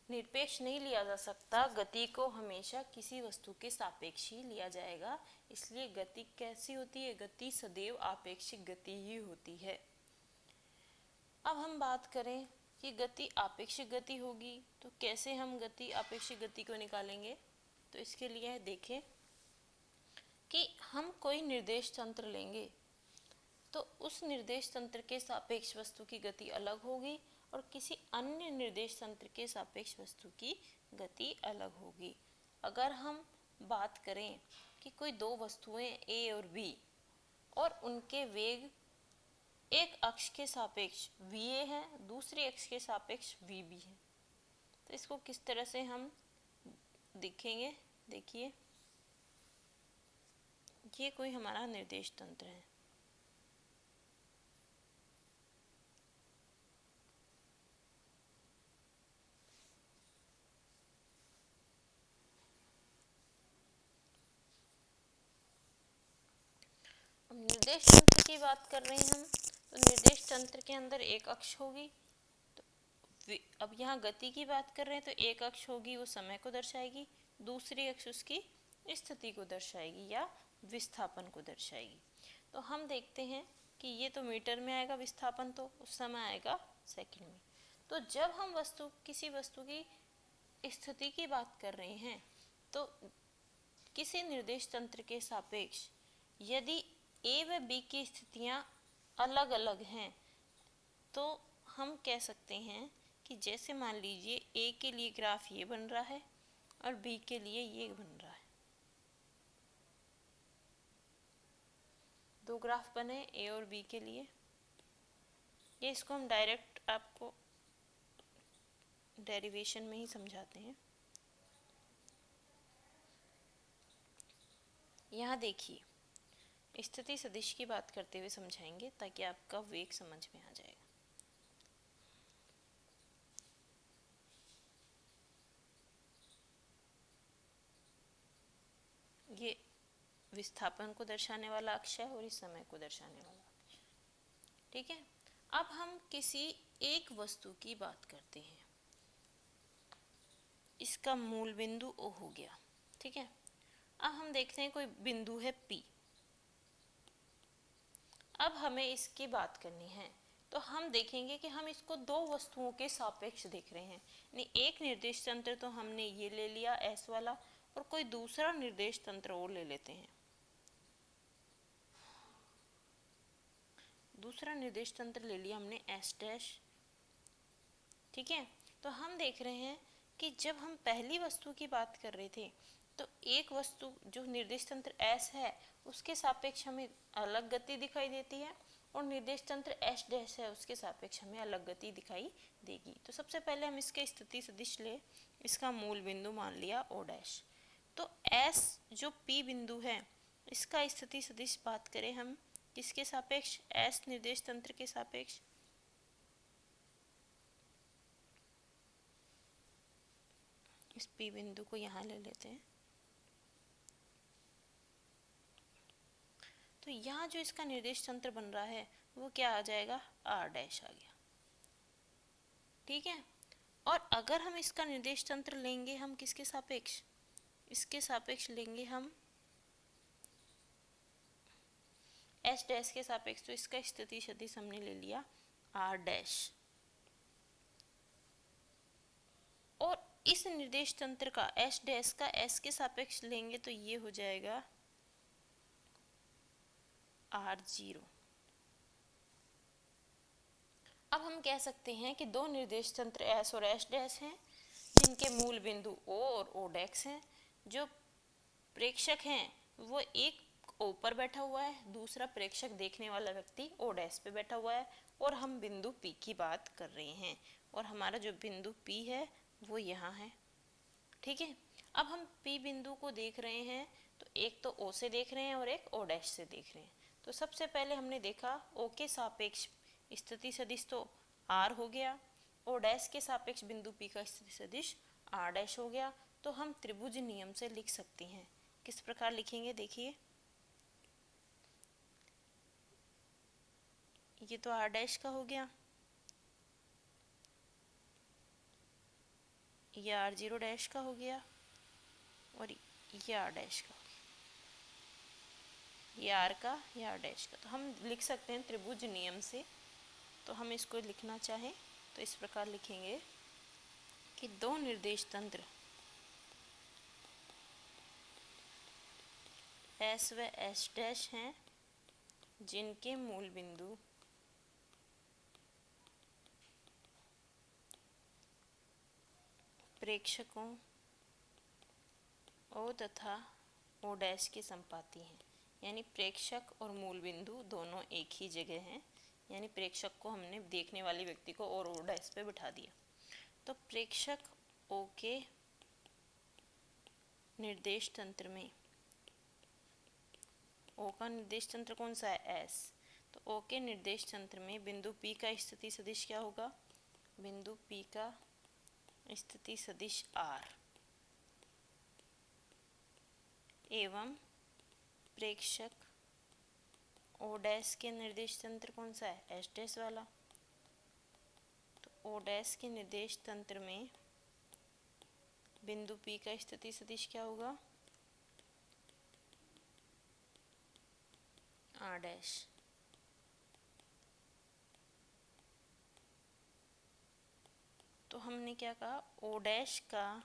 निरपेक्ष नहीं लिया जा सकता, गति को हमेशा किसी वस्तु के सापेक्ष ही लिया जाएगा। इसलिए गति कैसी होती है? गति सदैव आपेक्षिक गति ही होती है। अब हम बात करें कि गति आपेक्षिक गति होगी तो कैसे हम गति आपेक्षिक गति को निकालेंगे। तो इसके लिए देखें कि हम कोई निर्देश तंत्र लेंगे तो उस निर्देश तंत्र के सापेक्ष वस्तु की गति अलग होगी और किसी अन्य निर्देश तंत्र के सापेक्ष वस्तु की गति अलग होगी। अगर हम बात करें कि कोई दो वस्तुएं A और B और उनके वेग एक अक्ष के सापेक्ष VA है, दूसरे अक्ष के सापेक्ष VB है, तो इसको किस तरह से हम देखेंगे? देखिए, ये कोई हमारा निर्देश तंत्र है। अब निर्देश तंत्र की बात कर रहे हैं हम, तो निर्देश तंत्र के अंदर एक अक्ष होगी, तो अब यहाँ गति की बात कर रहे हैं तो एक अक्ष होगी वो समय को दर्शाएगी, दूसरी अक्ष उसकी स्थिति को दर्शाएगी या विस्थापन को दर्शाएगी। तो हम देखते हैं कि ये तो मीटर में आएगा विस्थापन, तो उस समय आएगा सेकंड में। तो जब हम किसी वस्तु की स्थिति की बात कर रहे हैं तो किसी निर्देश तंत्र के सापेक्ष यदि ए व बी की स्थितियां अलग अलग हैं तो हम कह सकते हैं कि जैसे मान लीजिए ए के लिए ग्राफ ये बन रहा है और बी के लिए ये बन रहा है, दो ग्राफ बने ए और बी के लिए। ये इसको हम डायरेक्ट आपको डेरिवेशन में ही समझाते हैं। यहाँ देखिए, स्थिति सदिश की बात करते हुए समझाएंगे ताकि आपका वेग समझ में आ जाएगा। ये विस्थापन को दर्शाने वाला अक्ष है और इस समय को दर्शाने वाला अक्ष, ठीक है। अब हम किसी एक वस्तु की बात करते हैं, इसका मूल बिंदु O हो गया, ठीक है। अब हम देखते हैं कोई बिंदु है P। अब हमें इसकी बात करनी है तो हम देखेंगे कि हम इसको दो वस्तुओं के सापेक्ष देख रहे हैं। एक निर्देश तंत्र तो हमने ये ले लिया S वाला, और कोई दूसरा निर्देश तंत्र और ले लेते हैं। दूसरा निर्देश तंत्र ले लिया हमने S डैश, ठीक है। तो हम देख रहे हैं कि जब हम पहली वस्तु की बात कर रहे थे तो एक वस्तु जो निर्देश तंत्र S है उसके सापेक्ष हमें अलग गति दिखाई देती है, और निर्देश तंत्र S डैश है उसके सापेक्ष हमें अलग गति दिखाई देगी। तो सबसे पहले हम इसके स्थिति सदिश ले, इसका मूल बिंदु मान लिया O डैश। तो S जो P बिंदु है इसका स्थिति सदिश बात करें हम किसके सापेक्ष, S निर्देश तंत्र के सापेक्ष। इस P बिंदु को यहाँ ले लेते हैं। तो यहाँ जो इसका निर्देश तंत्र बन रहा है वो क्या आ जाएगा, R डैश आ गया, ठीक है। और अगर हम इसका निर्देश तंत्र लेंगे हम किसके सापेक्ष, इसके सापेक्ष लेंगे हम S डैश के सापेक्ष, तो इसका स्थिति सदिश हमने ले लिया R डैश। और इस निर्देश तंत्र का S डैश का S के सापेक्ष लेंगे तो ये हो जाएगा R0। अब हम कह सकते हैं कि दो निर्देश तंत्र S और S डैश हैं जिनके मूल बिंदु O और O डैश हैं। जो प्रेक्षक हैं वो एक O पर बैठा हुआ है, दूसरा प्रेक्षक देखने वाला व्यक्ति O डैश पे बैठा हुआ है, और हम बिंदु P की बात कर रहे हैं, और हमारा जो बिंदु P है वो यहाँ है, ठीक है। अब हम P बिंदु को देख रहे हैं तो एक तो O से देख रहे हैं और एक O डैश से देख रहे हैं। तो सबसे पहले हमने देखा O के सापेक्ष स्थिति सदिश तो R हो गया, O डैश के सापेक्ष बिंदु P का स्थिति सदिश R डैश हो गया। तो हम त्रिभुज नियम से लिख सकते हैं। किस प्रकार लिखेंगे देखिए, ये तो R डैश का हो गया, ये R0 डैश का हो गया, और ये R डैश का हो गया, ये R का, ये R डैश का। तो हम लिख सकते हैं त्रिभुज नियम से। तो हम इसको लिखना चाहें तो इस प्रकार लिखेंगे कि दो निर्देश तंत्र S व S डैश हैं जिनके मूल बिंदु प्रेक्षकों O तथा O डैश के संपाती हैं। यानी प्रेक्षक और मूल बिंदु दोनों एक ही जगह हैं, यानी प्रेक्षक को हमने देखने वाले व्यक्ति को और O डैश पे बिठा दिया। तो प्रेक्षक O के निर्देश तंत्र में, O का निर्देश तंत्र कौन सा है, S। तो O के निर्देश तंत्र में बिंदु P का स्थिति सदिश क्या होगा, बिंदु P का स्थिति सदिश R एवं प्रेक्षक O डैश के निर्देश तंत्र कौन सा है, S डैश वाला। तो ओ डैश के निर्देश तंत्र में बिंदु P का स्थिति सदिश क्या होगा? R dash. तो हमने क्या कहा, ओ डैश का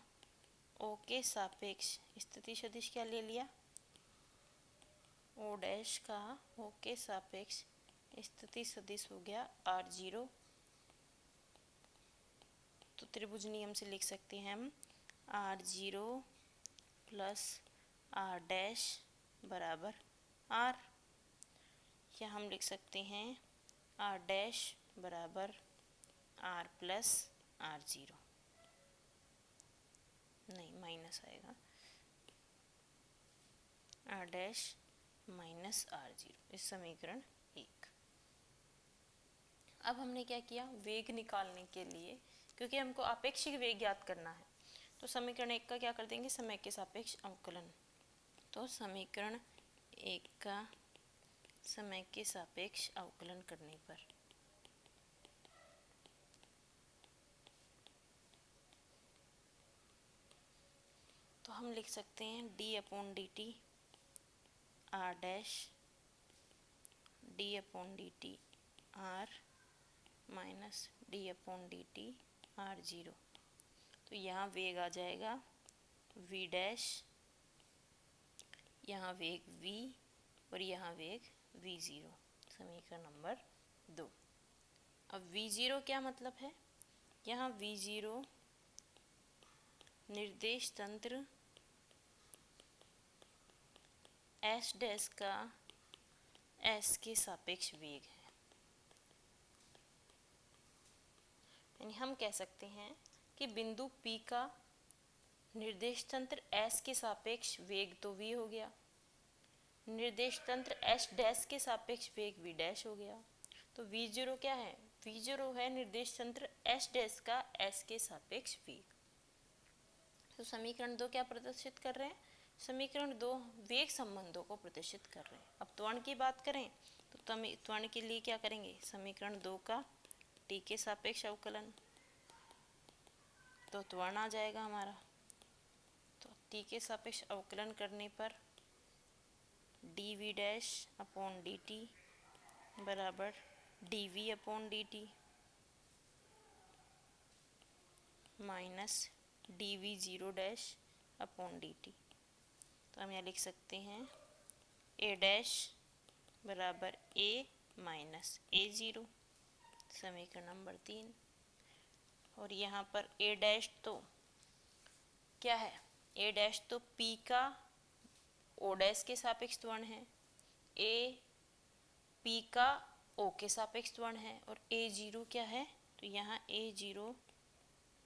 ओ के सापेक्ष स्थिति सदिश क्या ले लिया? ओ डैश का ओ के सापेक्ष स्थिति सदिश हो गया R0। तो त्रिभुज नियम से लिख सकते हैं हम R0 प्लस R डैश बराबर R, या हम लिख सकते हैं R डैश बराबर R प्लस R0, नहीं माइनस आएगा, R डैश माइनस R0, इस समीकरण 1। अब हमने क्या किया, वेग निकालने के लिए, क्योंकि हमको आपेक्षिक वेग ज्ञात करना है, तो समीकरण 1 का क्या कर देंगे, समय के सापेक्ष अवकलन। तो समीकरण 1 का समय के सापेक्ष अवकलन करने पर तो हम लिख सकते हैं d/dt R dash d/dt R minus d/dt R0। तो यहाँ वेग आ जाएगा v डैश, यहाँ वेग v और यहाँ वेग v0, समीकरण नंबर 2। अब v0 क्या मतलब है, यहाँ v0 निर्देश तंत्र s डैश का s के सापेक्ष वेग है। यानी हम कह सकते हैं कि बिंदु P का निर्देश तंत्र s के सापेक्ष वेग तो v हो गया, निर्देश तंत्र s डैश के सापेक्ष वेग v डैश हो गया। तो v0 क्या है, v0 है निर्देश तंत्र s डैश का s के सापेक्ष वेग। तो समीकरण 2 क्या प्रदर्शित कर रहे हैं, समीकरण 2 वेग संबंधों को प्रदर्शित कर रहे हैं। अब त्वरण की बात करें तो त्वरण के लिए क्या करेंगे, समीकरण 2 का t के सापेक्ष अवकलन, तो त्वरण आ जाएगा हमारा। तो t के सापेक्ष अवकलन करने पर dv डैश अपॉन dt बराबर dv upon dt minus dv0 dash upon dt। तो हम यहाँ लिख सकते हैं a डैश बराबर a माइनस a0, समीकरण नंबर 3। और यहाँ पर a डैश तो क्या है, a डैश तो p का o डैश के सापेक्ष त्वरण है, a p का o के सापेक्ष त्वरण है, और a0 क्या है, तो यहाँ a0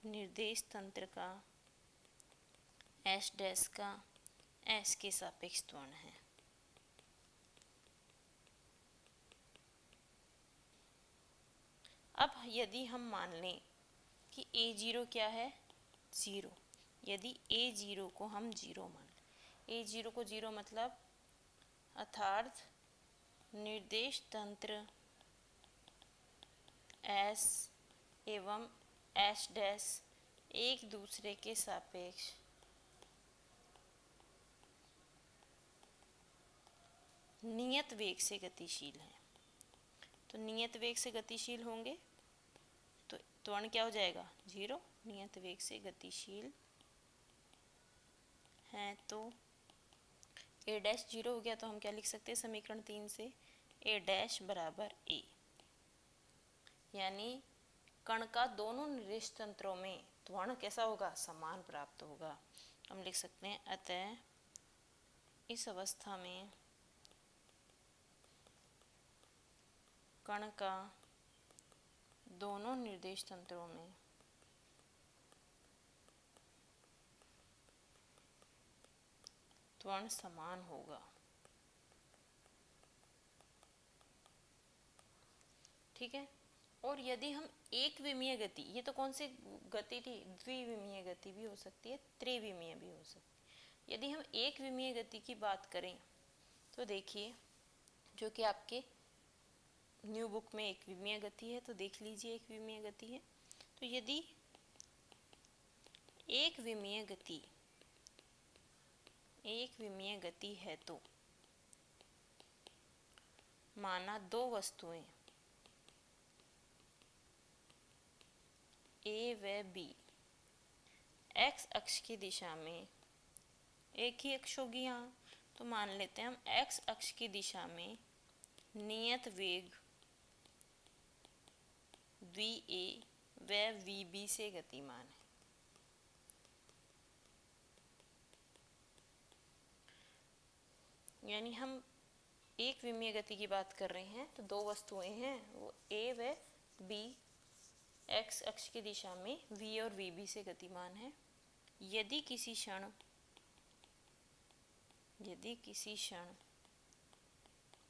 निर्देश तंत्र का s डैश का s के सापेक्ष त्वरण है। अब यदि हम मान लें कि a0 क्या है, 0, यदि a0 को हम 0 मान लें, a0 को 0 मतलब अर्थात निर्देश तंत्र s एवं s डैश एक दूसरे के सापेक्ष नियत वेग से गतिशील है। तो नियत वेग से गतिशील होंगे तो त्वरण क्या हो जाएगा, 0, नियत वेग से गतिशील है तो a डैश 0 हो गया। तो हम क्या लिख सकते हैं समीकरण 3 से, a डैश बराबर a, यानी कण का दोनों निर्देश तंत्रों में त्वरण कैसा होगा, समान प्राप्त होगा। हम लिख सकते हैं अतः इस अवस्था में कण का दोनों निर्देश तंत्रों में त्वरण समान होगा। ठीक है। और यदि हम एक विमीय गति, ये तो कौन सी गति थी, द्विविमीय गति भी हो सकती है, त्रिविमीय भी हो सकती है। यदि हम एक विमीय गति की बात करें तो देखिए, जो कि आपके न्यू बुक में एक विमीय गति है, तो देख लीजिए एक विमीय गति है। तो यदि एक विमीय गति है तो माना दो वस्तुएं ए व बी एक्स अक्ष की दिशा में, एक ही अक्ष होगी यहाँ, तो मान लेते हैं हम एक्स अक्ष की दिशा में नियत वेग va व vb से गतिमान है। यानी हम एक विमीय गति की बात कर रहे हैं, तो दो वस्तुएं हैं, वो a व b x अक्ष की दिशा में v और vb से गतिमान है। यदि किसी क्षण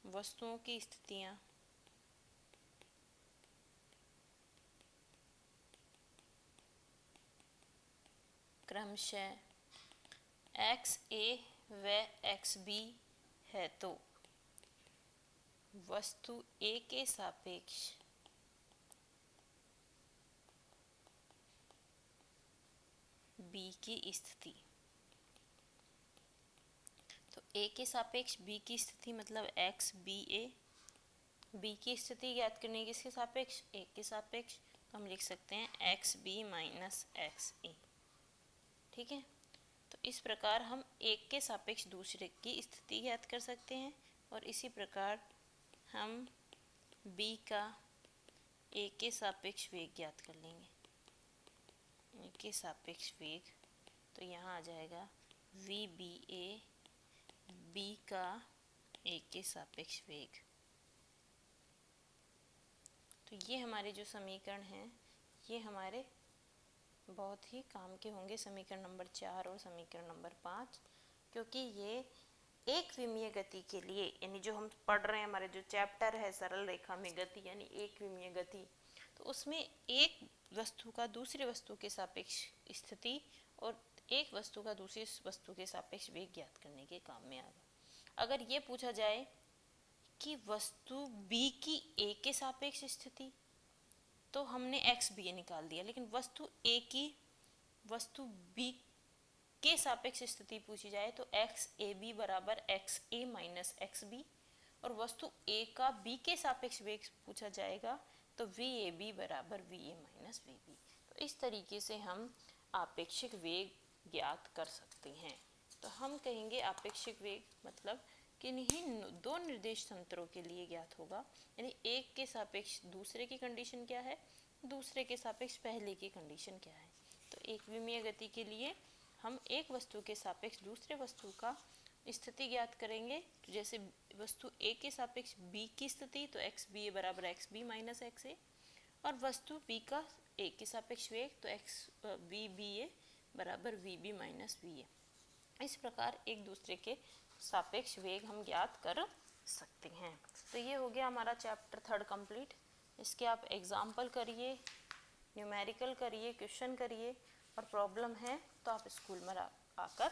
वस्तुओं की स्थितियां क्रमशः xa व xb है तो वस्तु A के सापेक्ष B की स्थिति, तो A के सापेक्ष B की स्थिति मतलब x b a, B की स्थिति ज्ञात करने की किसके सापेक्ष A के सापेक्ष, तो हम लिख सकते हैं x b minus x a। ठीक है, तो इस प्रकार हम एक के सापेक्ष दूसरे की स्थिति ज्ञात कर सकते हैं और इसी प्रकार हम B का A के सापेक्ष वेग ज्ञात कर लेंगे। A के सापेक्ष वेग, तो यहाँ आ जाएगा VBA B का A के सापेक्ष वेग। तो ये हमारे जो समीकरण हैं ये हमारे बहुत ही काम के होंगे, समीकरण नंबर 4 और समीकरण नंबर 5, क्योंकि ये एक विमीय गति के लिए, यानी जो हम पढ़ रहे हैं हमारे जो चैप्टर है सरल रेखा में गति यानी एक विमीय गति, तो उसमें एक वस्तु का दूसरे वस्तु के सापेक्ष स्थिति और एक वस्तु का दूसरी वस्तु के सापेक्ष वेग ज्ञात करने के काम में आएगा। अगर ये पूछा जाए कि वस्तु B की A के सापेक्ष स्थिति, तो हमने एक्स बी ए निकाल दिया, लेकिन वस्तु B के सापेक्ष स्थिति पूछी जाए तो एक्स ए बी बराबर एक्स ए माइनस एक्स बी, और वस्तु A का B के सापेक्ष वेग पूछा जाएगा तो वी ए बी बराबर V A minus V B. तो इस तरीके से हम आपेक्षिक वेग ज्ञात कर सकते हैं। तो हम कहेंगे आपेक्षिक वेग मतलब किन्हीं दो निर्देश तंत्रों के लिए ज्ञात होगा, यानी एक के सापेक्ष दूसरे की कंडीशन क्या है, दूसरे के सापेक्ष पहले की कंडीशन क्या है। तो एक विमीय गति के लिए हम एक वस्तु के सापेक्ष दूसरे वस्तु का स्थिति ज्ञात करेंगे। तो जैसे वस्तु A के सापेक्ष B की स्थिति तो एक्स बी ए बराबर एक्स बी माइनस एक्स ए, और वस्तु B का A के सापेक्ष वेग तो एक्स वी बी ए बराबर V B minus V A. इस प्रकार एक दूसरे के सापेक्ष वेग हम ज्ञात कर सकते हैं। तो ये हो गया हमारा चैप्टर 3 कंप्लीट। इसके आप एग्जाम्पल करिए, न्यूमेरिकल करिए, क्वेश्चन करिए, और प्रॉब्लम है तो आप स्कूल में आकर